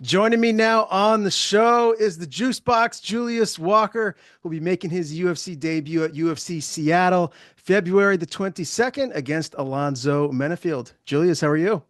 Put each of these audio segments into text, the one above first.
Joining me now on the show is the Juice Box, Julius Walker, who'll be making his UFC debut at UFC Seattle, February the 22nd against Alonzo Menifield. Julius, how are you?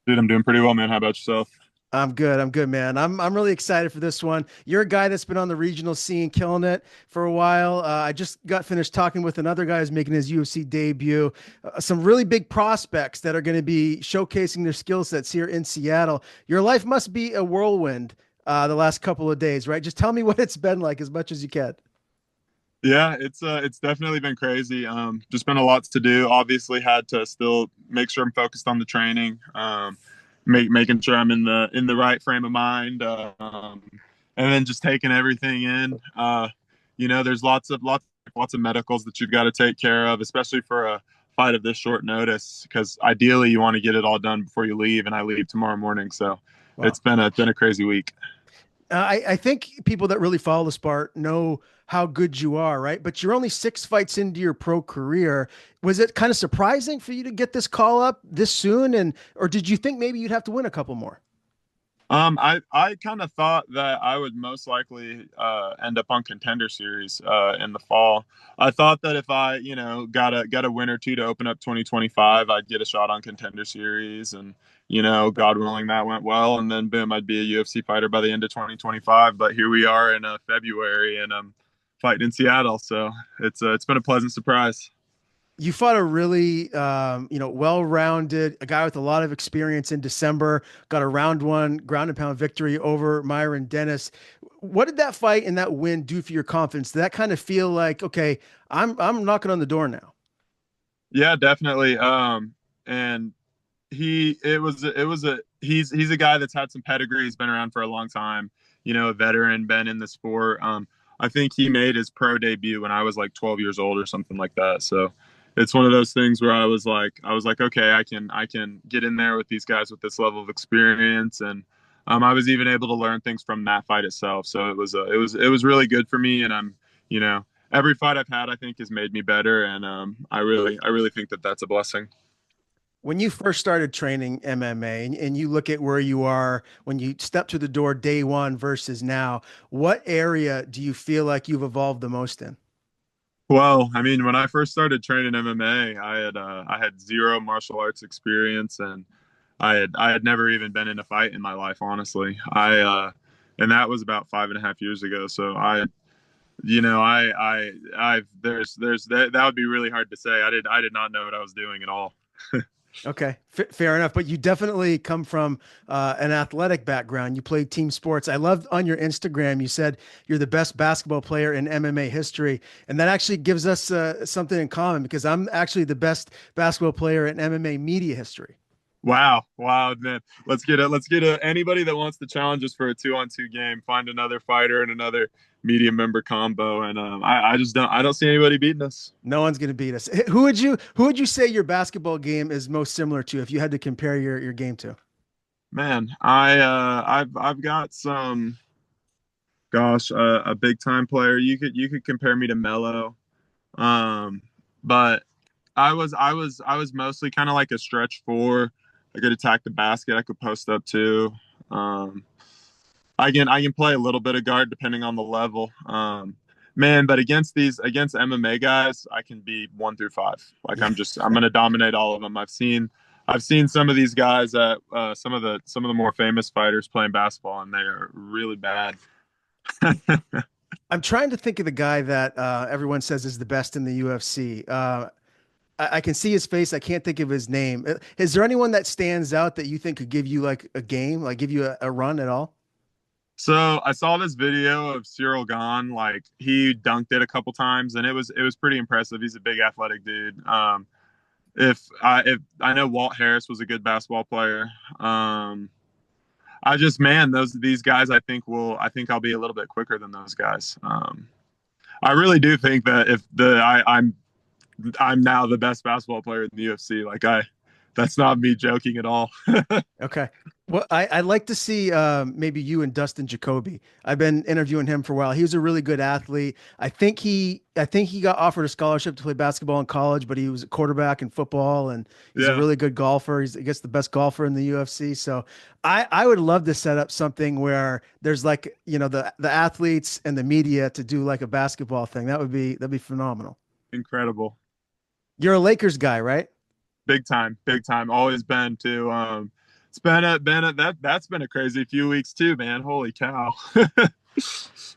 Dude, I'm doing pretty well, man. How about yourself? I'm good. I'm good, man. I'm really excited for this one. You're a guy that's been on the regional scene, killing it for a while. I just got finished talking with another guy who's making his UFC debut. Some really big prospects that are going to be showcasing their skill sets here in Seattle. Your life must be a whirlwind the last couple of days, right? Just tell me what it's been like as much as you can. Yeah, it's definitely been crazy. Just been a lot to do. Obviously, had to still make sure I'm focused on the training. Making sure I'm in the right frame of mind. And then just taking everything in. There's lots of medicals that you've got to take care of, especially for a fight of this short notice. Because ideally, you want to get it all done before you leave, and I leave tomorrow morning. So Wow. it's been a crazy week. I think people that really follow the sport know how good you are, right? But you're only six fights into your pro career. Was it kind of surprising for you to get this call up this soon? And or did you think maybe you'd have to win a couple more? I kind of thought that I would most likely end up on Contender Series in the fall. I thought that if I, got a win or two to open up 2025, I'd get a shot on Contender Series, and God willing, that went well, and then boom, I'd be a UFC fighter by the end of 2025. But here we are in February, and I'm fighting in Seattle, so it's been a pleasant surprise. You fought a really well-rounded a guy with a lot of experience in December, got a round one ground and pound victory over Myron Dennis. What did that fight and that win do for your confidence? Did that kind of feel like, okay, I'm knocking on the door now? Yeah, definitely. And he's a guy that's had some pedigree. He's been around for a long time. A veteran, been in the sport. I think he made his pro debut when I was like 12 years old or something like that. So it's one of those things where I was like, okay, I can get in there with these guys with this level of experience, and I was even able to learn things from that fight itself. So it was really good for me, and you know every fight I've had, I think, has made me better, and I really think that that's a blessing. When you first started training MMA and you look at where you are when you step through the door day one versus now, what area do you feel like you've evolved the most in? Well, I mean, when I first started training MMA, I had zero martial arts experience, and I had never even been in a fight in my life, honestly. And that was about 5.5 years ago. So I've there's that would be really hard to say. I did not know what I was doing at all. Okay, fair enough. But you definitely come from an athletic background. You played team sports. I loved on your Instagram, you said you're the best basketball player in MMA history. And that actually gives us something in common because I'm actually the best basketball player in MMA media history. Wow, man. Let's get anybody that wants to challenge us for a 2-on-2 game. Find another fighter and another media member combo, and I just don't see anybody beating us. No one's going to beat us. Who would you say your basketball game is most similar to if you had to compare your game to? Man, I've got some, gosh, a big time player. You could compare me to Melo, um, but I was mostly kind of like a stretch four. I could attack the basket. I could post up too. Um, I can play a little bit of guard depending on the level. Man, but against MMA guys, I can be 1 through 5. Like Yeah. I'm gonna dominate all of them. I've seen some of these guys at some of the more famous fighters playing basketball, and they are really bad. I'm trying to think of the guy that everyone says is the best in the UFC. I can see his face. I can't think of his name. Is there anyone that stands out that you think could give you like a game, like give you a run at all? So I saw this video of Cyril Gahn, like he dunked it a couple times, and it was pretty impressive. He's a big athletic dude. If I know Walt Harris was a good basketball player. I just man these guys I think I'll be a little bit quicker than those guys. I really do think that if I'm now the best basketball player in the UFC. Like That's not me joking at all. Okay. Well, I'd like to see maybe you and Dustin Jacoby. I've been interviewing him for a while. He was a really good athlete. I think he got offered a scholarship to play basketball in college, but he was a quarterback in football, and he's a Yeah, really good golfer. He's, I guess, the best golfer in the UFC. So I would love to set up something where there's like, the athletes and the media to do like a basketball thing. That'd be phenomenal. incredible. You're a Lakers guy, right? Big time, big time. Always been to. It's been a that's been a crazy few weeks too, man. Holy cow.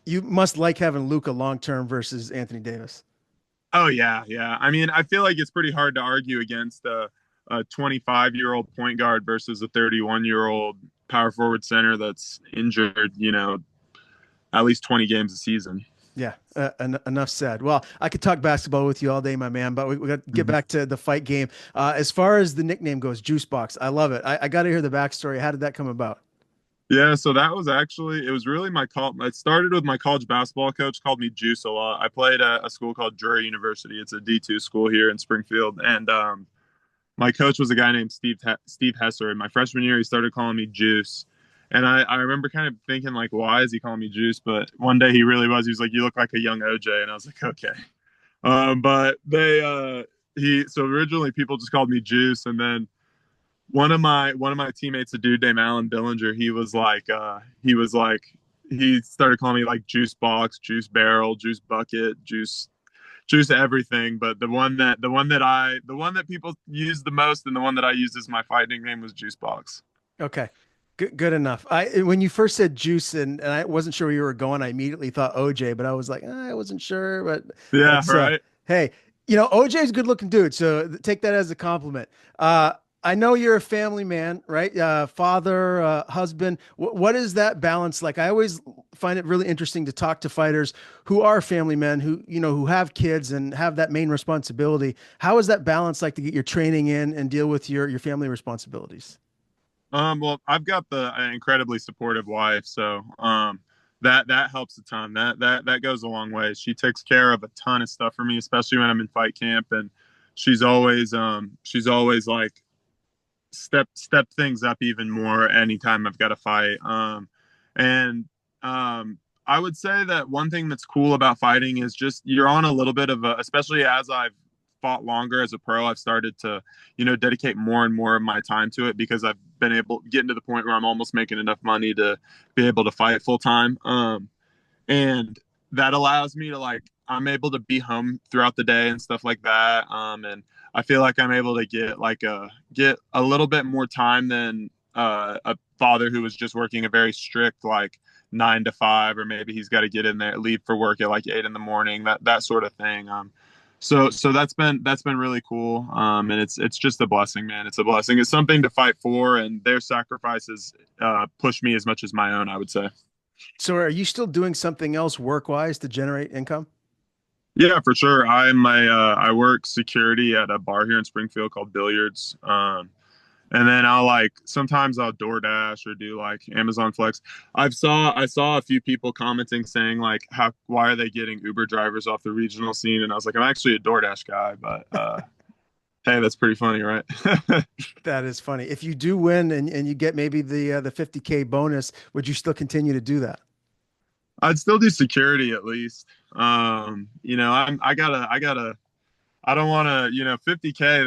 You must like having Luca long term versus Anthony Davis. Oh yeah, yeah. I mean, I feel like it's pretty hard to argue against a 25-year-old point guard versus a 31-year-old power forward center that's injured. At least 20 games a season. Yeah, enough said. Well, I could talk basketball with you all day, my man, but we got to get Mhm. back to the fight game. As far as the nickname goes, Juice Box, I love it. I got to hear the backstory. How did that come about? Yeah, so that was actually it was really my call. It started with my college basketball coach called me Juice a lot. I played at a school called Drury University. It's a D2 school here in Springfield, and my coach was a guy named Steve Hesser. And my freshman year, he started calling me Juice. And I remember kind of thinking like, why is he calling me Juice? But one day he really was. He was like, you look like a young OJ, and I was like, okay. But he so originally people just called me Juice, and then one of my teammates, a dude named Alan Billinger, he started calling me like Juice Box, Juice Barrel, Juice Bucket, Juice everything. But the one that people use the most and the one that I used as my fighting name was Juice Box. Okay, good enough. When you first said Juice and I wasn't sure where you were going, I immediately thought OJ, but I was like, I wasn't sure. But Yeah, that's right. hey, OJ is a good looking dude, so take that as a compliment. I know you're a family man, right? Father, husband. What is that balance like? I always find it really interesting to talk to fighters who are family men, who have kids and have that main responsibility. How is that balance like to get your training in and deal with your family responsibilities? Well, I've got the incredibly supportive wife, so that helps a ton. That goes a long way. She takes care of a ton of stuff for me, especially when I'm in fight camp, and she's always like step things up even more anytime I've got to fight. And I would say that one thing that's cool about fighting is just you're on a little bit of a, especially as I've fought longer as a pro, I've started to, dedicate more and more of my time to it because I've been able getting to the point where I'm almost making enough money to be able to fight full time. And that allows me to like I'm able to be home throughout the day and stuff like that. And I feel like I'm able to get a little bit more time than a father who was just working a very strict like 9 to 5, or maybe he's got to get in there, leave for work at like 8 in the morning, that sort of thing. So that's been really cool. And it's just a blessing, man. It's a blessing. It's something to fight for, and their sacrifices push me as much as my own, I would say. So, are you still doing something else work wise to generate income? Yeah, for sure. I work security at a bar here in Springfield called Billiards. And then I'll like sometimes I'll DoorDash or do like Amazon Flex. I saw a few people commenting saying like how why are they getting Uber drivers off the regional scene? And I was like, I'm actually a DoorDash guy, but hey, that's pretty funny, right? That is funny. If you do win and you get maybe the 50K bonus, would you still continue to do that? I'd still do security at least. I don't want to, 50K.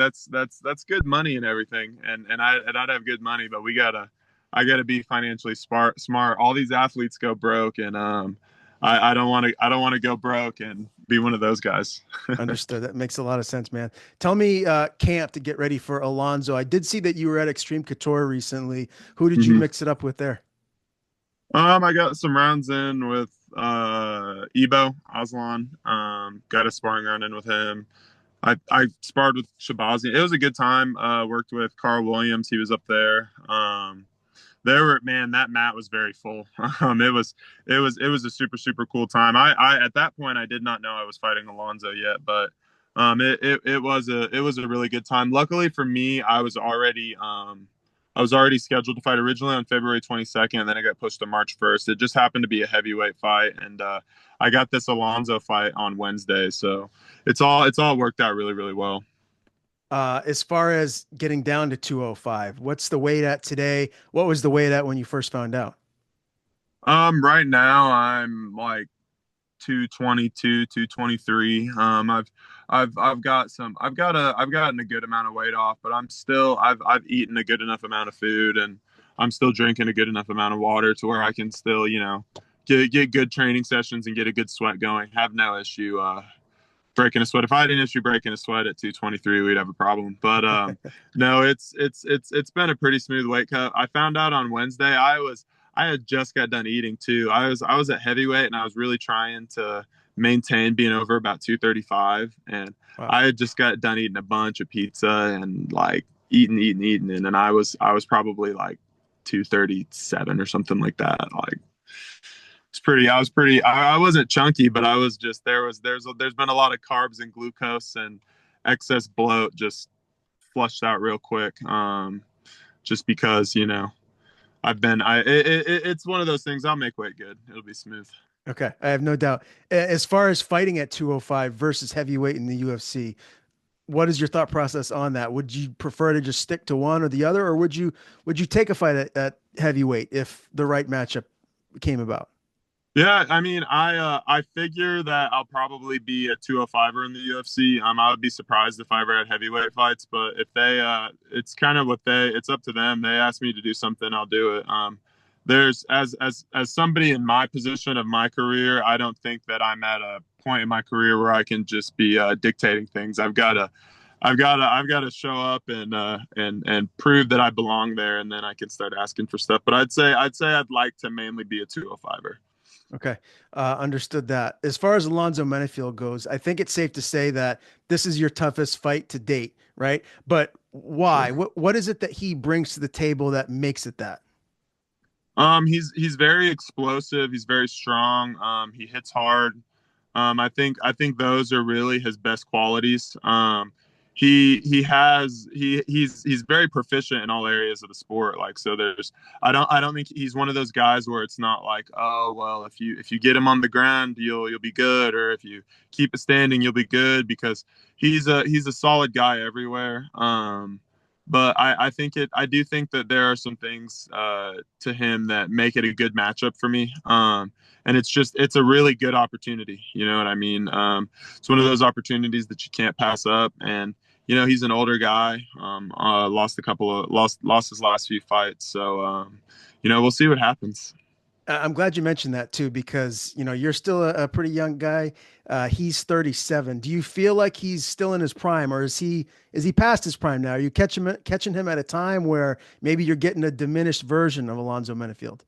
That's good money and everything, and I'd have good money, but I gotta be financially smart. Smart. All these athletes go broke, and I don't want to go broke and be one of those guys. Understood. That makes a lot of sense, man. Tell me, camp to get ready for Alonzo. I did see that you were at Extreme Couture recently. Who did you Mhm. mix it up with there? I got some rounds in with Ebo Aslan. Got a sparring round in with him. I sparred with Shabazi. It was a good time. Worked with Carl Williams. He was up there. That mat was very full. It was a super super cool time. I at that point I did not know I was fighting Alonzo yet, but it was a really good time. Luckily for me, I was already scheduled to fight originally on February 22nd, and then it got pushed to March 1st. It just happened to be a heavyweight fight, and I got this Alonzo fight on Wednesday, so it's all worked out really really well. As far as getting down to 205, what's the weight at today? What was the weight at when you first found out? Right now I'm like 222, 223. I've gotten a good amount of weight off, but I've eaten a good enough amount of food, and I'm still drinking a good enough amount of water to where I can still, get good training sessions and get a good sweat going. Have no issue breaking a sweat. If I had an issue breaking a sweat at 223, we'd have a problem. But no, it's been a pretty smooth weight cut. I found out on Wednesday. I had just got done eating too. I was at heavyweight, and I was really trying to maintain being over about 235, and Wow. I had just got done eating a bunch of pizza and like eating, and then I was probably like 237 or something like that. Like I wasn't chunky, but I was just there's been a lot of carbs and glucose and excess bloat just flushed out real quick. Just because I've been it's one of those things. I'll make weight good. It'll be smooth. Okay, I have no doubt. As far as fighting at 205 versus heavyweight in the UFC, what is your thought process on that? Would you prefer to just stick to one or the other, or would you take a fight at heavyweight if the right matchup came about? Yeah, I mean, I figure that I'll probably be a 205er in the UFC. I would be surprised if I ever had heavyweight fights, but if it's kind of it's up to them. They ask me to do something, I'll do it. There's as somebody in my position of my career, I don't think that I'm at a point in my career where I can just be dictating things. I've got to show up and prove that I belong there, and then I can start asking for stuff. But I'd say I'd like to mainly be a 205er. Okay, understood that. As far as Alonzo Menifield goes, I think it's safe to say that this is your toughest fight to date, right? But why? What is it that he brings to the table that makes it that? He's very explosive. He's very strong. He hits hard. I think those are really his best qualities. He's very proficient in all areas of the sport. Like so, I don't think he's one of those guys where it's not like, oh well, if you get him on the ground, you'll be good, or if you keep it standing, you'll be good, because he's a solid guy everywhere. But I do think that there are some things to him that make it a good matchup for me. And it's a really good opportunity. You know what I mean? It's one of those opportunities that you can't pass up. And he's an older guy. Lost his last few fights. So we'll see what happens. I'm glad you mentioned that too, because you're still a pretty young guy. He's 37. Do you feel like he's still in his prime, or is he past his prime now? Are you catching him at a time where maybe you're getting a diminished version of Alonzo Menifield?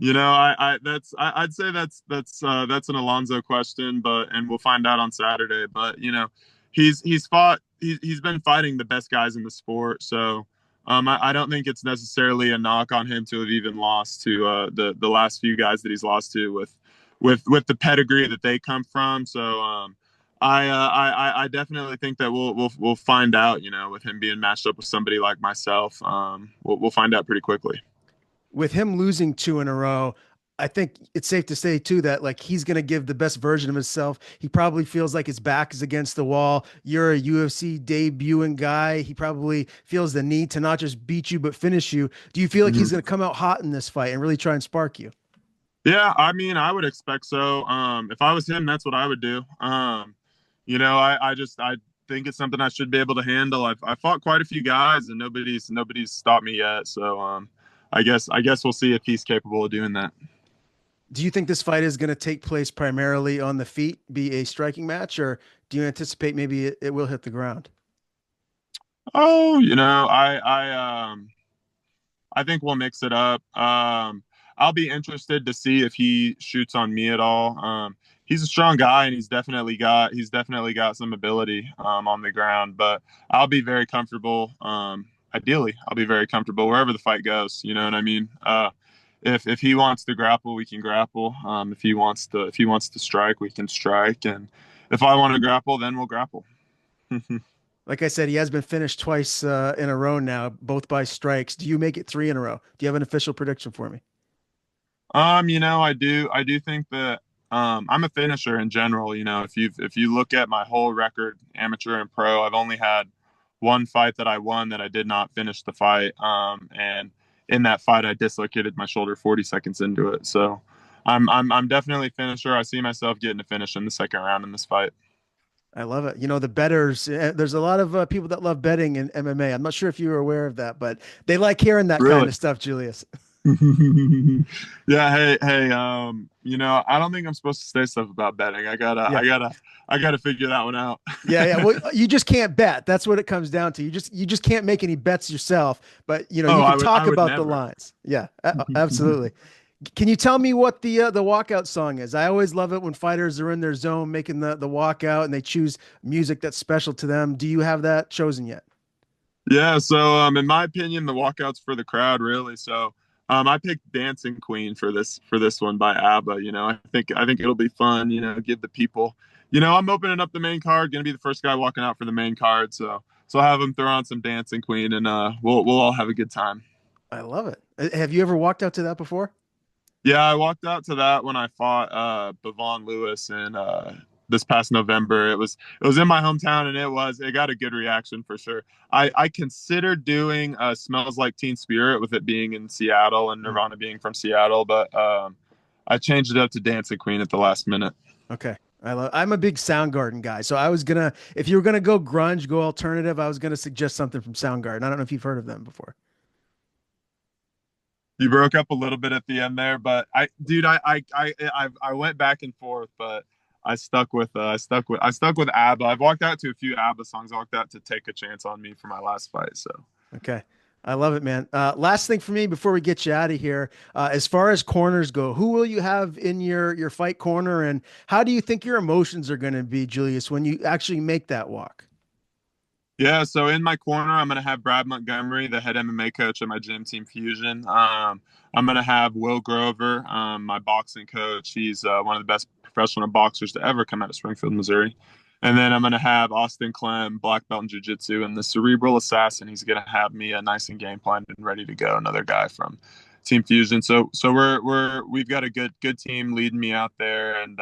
I'd say that's an Alonzo question, and we'll find out on Saturday. But he's been fighting the best guys in the sport, so I don't think it's necessarily a knock on him to have even lost to the last few guys that he's lost to with the pedigree that they come from. So I definitely think that we'll find out. With him being matched up with somebody like myself, we'll find out pretty quickly. With him losing two in a row, I think it's safe to say too that like he's going to give the best version of himself. He probably feels like his back is against the wall. You're a UFC debuting guy. He probably feels the need to not just beat you but finish you. Do you feel like he's Mhm. going to come out hot in this fight and really try and spark you? Yeah, I mean, I would expect so. If I was him, that's what I would do. I think it's something I should be able to handle. I fought quite a few guys, and nobody's stopped me yet. So I guess we'll see if he's capable of doing that. Do you think this fight is going to take place primarily on the feet, be a striking match, or do you anticipate maybe it will hit the ground? Oh, I think we'll mix it up. I'll be interested to see if he shoots on me at all. He's a strong guy, and he's definitely got some ability on the ground. But I'll be very comfortable. Ideally, I'll be very comfortable wherever the fight goes. You know what I mean? If he wants to grapple, we can grapple. If he wants to strike, we can strike. And if I want to grapple, then we'll grapple. Like I said, he has been finished twice in a row now, both by strikes. Do you make it three in a row? Do you have an official prediction for me? I do think that I'm a finisher in general. If you look at my whole record, amateur and pro, I've only had one fight that I won that I did not finish the fight. And in that fight, I dislocated my shoulder 40 seconds into it. So I'm definitely a finisher. I see myself getting a finish in the second round in this fight. I love it. You know, the betters, there's a lot of people that love betting in MMA. I'm not sure if you were aware of that, but they like hearing that kind Really? of stuff, Julius. Yeah, hey, I don't think I'm supposed to say stuff about betting. Yeah. I gotta figure that one out. Yeah, yeah. Well, you just can't bet. That's what it comes down to. You just can't make any bets yourself, but Oh, you can I talk would about the never. lines. Yeah, absolutely. Can you tell me what the walkout song is? I always love it when fighters are in their zone making the walkout and they choose music that's special to them. Do you have that chosen yet? Yeah, so in my opinion, the walkout's for the crowd, really. So I picked Dancing Queen for this one by ABBA. I think it'll be fun. Give the people. I'm opening up the main card. Gonna be the first guy walking out for the main card. So I'll have them throw on some Dancing Queen, and we'll all have a good time. I love it. Have you ever walked out to that before? Yeah, I walked out to that when I fought Bavon Lewis in this past November. It was in my hometown, and it got a good reaction for sure. I considered doing "Smells Like Teen Spirit" with it being in Seattle and Mm, Nirvana being from Seattle, but I changed it up to "Dancing Queen" at the last minute. okay. I'm a big Soundgarden guy. So I was gonna, if you were gonna go grunge, go alternative, I was gonna suggest something from Soundgarden. I don't know if you've heard of them before. You broke up a little bit at the end there, but dude, I went back and forth, but I stuck with ABBA. I've walked out to a few ABBA songs. I walked out to "Take a Chance on Me" for my last fight. So Okay. I love it, man. Last thing for me before we get you out of here, as far as corners go, who will you have in your fight corner, and how do you think your emotions are going to be, Julius, when you actually make that walk? yeah, so in my corner, I'm gonna have Brad Montgomery, the head MMA coach at my gym, Team Fusion. I'm gonna have Will Grover, my boxing coach. He's one of the best professional boxers to ever come out of Springfield, Missouri. And then I'm gonna have Austin Clem, black belt in jiu-jitsu, and the cerebral assassin. He's gonna have me nice and game planned and ready to go. Another guy from Team Fusion. So we've got a good team leading me out there. And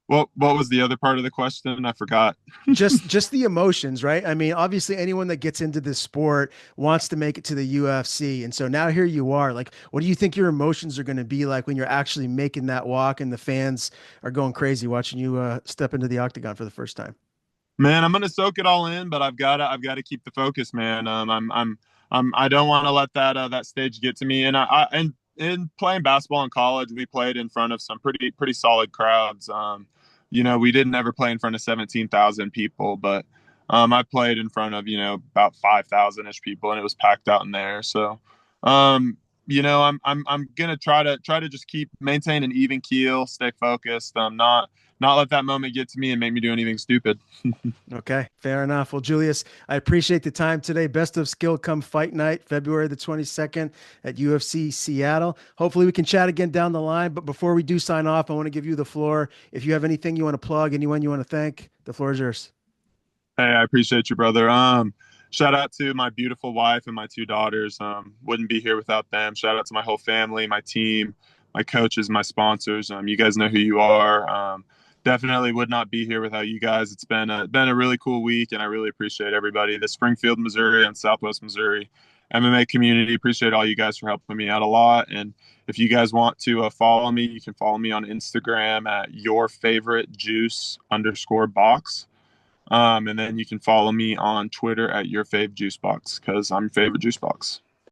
what was the other part of the question? I forgot. Just the emotions, right? I mean, obviously anyone that gets into this sport wants to make it to the UFC. And so now here you are. Like, what do you think your emotions are going to be like when you're actually making that walk and the fans are going crazy watching you step into the octagon for the first time? Man, I'm gonna soak it all in, but I've got to keep the focus, man. I don't want to let that stage get to me. And and in playing basketball in college, we played in front of some pretty solid crowds. We didn't ever play in front of 17,000 people, but I played in front of about 5,000 ish people, and it was packed out in there. So, I'm gonna try to just keep maintain an even keel, stay focused, not let that moment get to me and make me do anything stupid. Okay, fair enough. Well, Julius, I appreciate the time today. Best of skill come fight night, February the 22nd at UFC Seattle. Hopefully, we can chat again down the line. But before we do sign off, I want to give you the floor. If you have anything you want to plug, anyone you want to thank, the floor is yours. Hey, I appreciate you, brother. Shout out to my beautiful wife and my two daughters. Wouldn't be here without them. Shout out to my whole family, my team, my coaches, my sponsors. You guys know who you are. Definitely would not be here without you guys. It's been a really cool week, and I really appreciate everybody. The Springfield, Missouri, and Southwest Missouri MMA community. Appreciate all you guys for helping me out a lot. And if you guys want to follow me, you can follow me on Instagram at your favorite juice underscore box. And then you can follow me on Twitter at your fave juice box because I'm your favorite juice box.